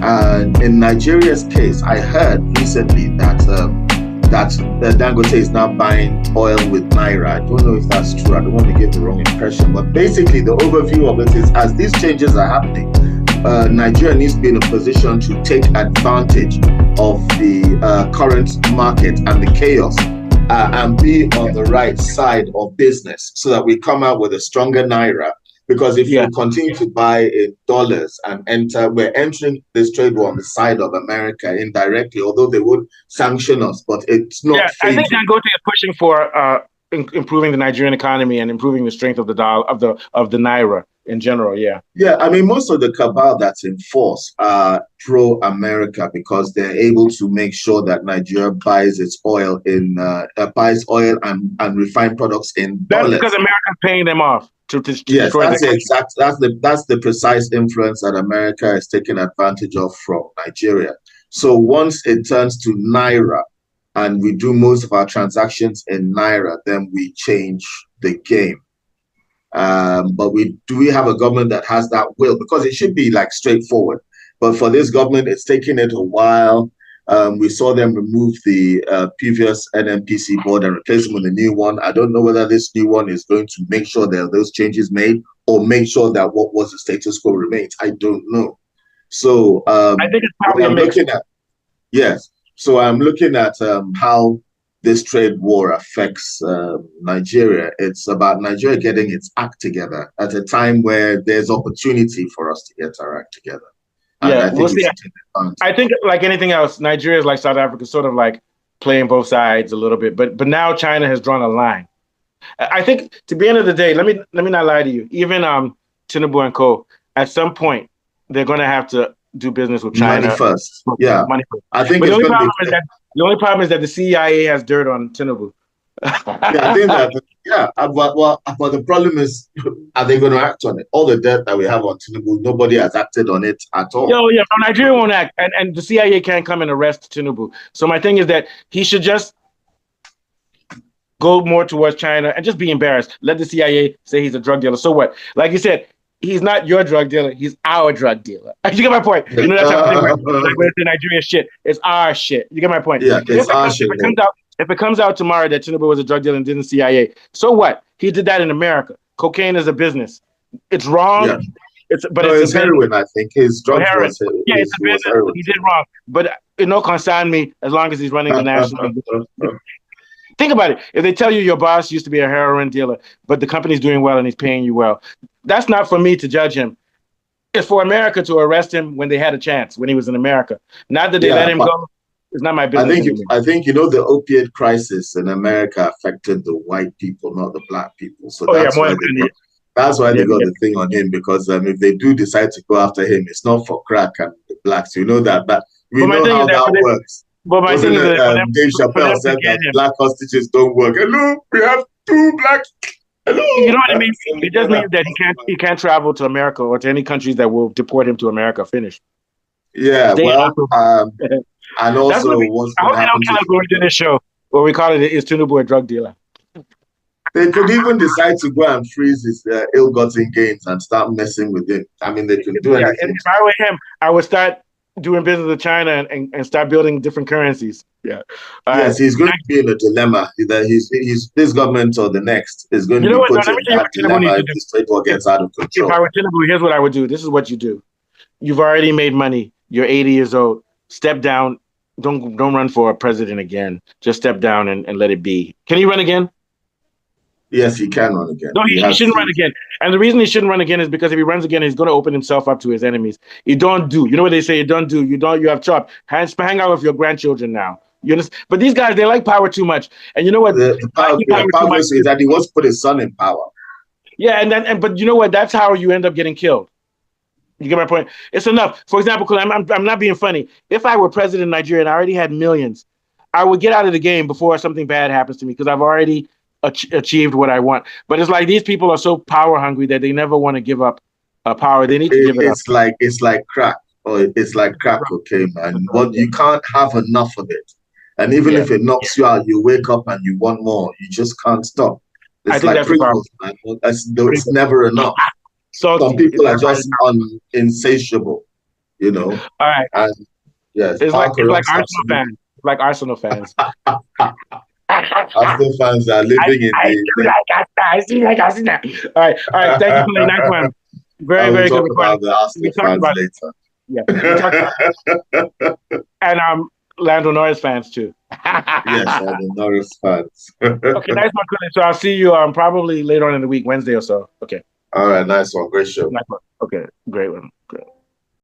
And in Nigeria's case, I heard recently that Dangote is now buying oil with Naira. I don't know if that's true. I don't want to give the wrong impression. But basically, the overview of it is, as these changes are happening, Nigeria needs to be in a position to take advantage of the current market and the chaos and be on the right side of business so that we come out with a stronger Naira. Because if you continue to buy in dollars and we're entering this trade war on the side of America indirectly, although they would sanction us, but it's not. Yeah, I think Dangote is pushing for improving the Nigerian economy and improving the strength of the dollar, of the Naira in general. Yeah. Yeah, I mean, most of the cabal that's in force are pro-America because they're able to make sure that Nigeria buys its oil buys oil and refined products in dollars. That's because America's paying them off. Yes, that's the precise influence that America is taking advantage of from Nigeria. So once it turns to Naira and we do most of our transactions in Naira, then we change the game. But do we have a government that has that will? Because it should be like straightforward. But for this government, it's taking it a while. We saw them remove the previous NNPC board and replace them with a new one. I don't know whether this new one is going to make sure that those changes made or make sure that what was the status quo remains. I don't know. So I think it's probably I'm looking at. Yes. So I'm looking at how this trade war affects Nigeria. It's about Nigeria getting its act together at a time where there's opportunity for us to get our act together. Yeah, we'll see. I think, like anything else, Nigeria is like South Africa, sort of like playing both sides a little bit. But now China has drawn a line. I think, to the end of the day, let me not lie to you. Even Tinubu and Co. At some point they're going to have to do business with China. Money first. Yeah, money first. I think the only problem is that the CIA has dirt on Tinubu. Yeah, I think that. Yeah, but the problem is, are they going to act on it? All the debt that we have on Tinubu, nobody has acted on it at all. Yeah, Nigeria won't act, and the CIA can't come and arrest Tinubu. So my thing is that he should just go more towards China and just be embarrassed. Let the CIA say he's a drug dealer. So what? Like you said, he's not your drug dealer. He's our drug dealer. You get my point? You know that type of thing. Like when it's the Nigerian shit, it's our shit. You get my point? Yeah, it's our shit. If it comes out tomorrow that Tinubu was a drug dealer and didn't CIA, so what? He did that in America. Cocaine is a business. It's wrong. Yeah. It's heroin, I think. His drug was heroin. Yeah, it's a business. He did wrong. But it no concern me as long as he's running the national. Think about it. If they tell you your boss used to be a heroin dealer, but the company's doing well and he's paying you well, that's not for me to judge him. It's for America to arrest him when they had a chance, when he was in America. Not that they let him go. It's not my business. I think the opioid crisis in America affected the white people, not the black people. So that's why they got the thing on him, because if they do decide to go after him, it's not for crack and the blacks. We know that, but we know how that works. But my thing is that Dave Chappelle said that black hostages don't work. Hello, we have 2 black. Hello. You know what I mean? It just means that he can't travel to America or to any countries that will deport him to America. Finish. Yeah, and also, I hope they don't kill us when we do this show, where we call it "Is Tinubu a drug dealer?" They could even decide to go and freeze his ill-gotten gains and start messing with him. I mean, they can do anything. If I were him, I would start doing business with China and start building different currencies. Yeah. Yes, he's going to be in a dilemma. Either he's this government or the next is going to be put in that dilemma if this trade war gets out of control. If I were Tinubu, here's what I would do. This is what you do. You've already made money. You're 80 years old. Step down. Don't run for a president again. Just step down and let it be. Can he run again? Yes, he can run again. No, he shouldn't run again. And the reason he shouldn't run again is because if he runs again, he's going to open himself up to his enemies. You don't do. You know what they say? You don't do. You have chop. Hang out with your grandchildren now. You understand? But these guys, they like power too much. And you know what? The power is that he wants to put his son in power. Yeah, but you know what? That's how you end up getting killed. You get my point? It's enough. For example, because I'm not being funny. If I were president of Nigeria and I already had millions, I would get out of the game before something bad happens to me because I've already achieved what I want. But it's like these people are so power hungry that they never want to give up power. They need to give it up. It's like crack, or it's like crack cocaine, man. But you can't have enough of it. And even if it knocks you out, you wake up and you want more. You just can't stop. It's like Pringles, man. It's never enough. Some people are just insatiable. you know. All right. And yes, It's like park Arsenal fans. Like Arsenal fans. Arsenal fans are living in I do the like Arsenal. I do like Arsenal. All right. All right. Thank you for the nice one. I Very, will very good talk recording. about the Arsenal We talked fans about later. yeah. We talked about and Lando Norris fans too. Yes, and the Norris fans. Okay, nice one, Colin. So I'll see you probably later on in the week, Wednesday or so. Okay. All right, nice one. Great show. Nice one. Okay, great one.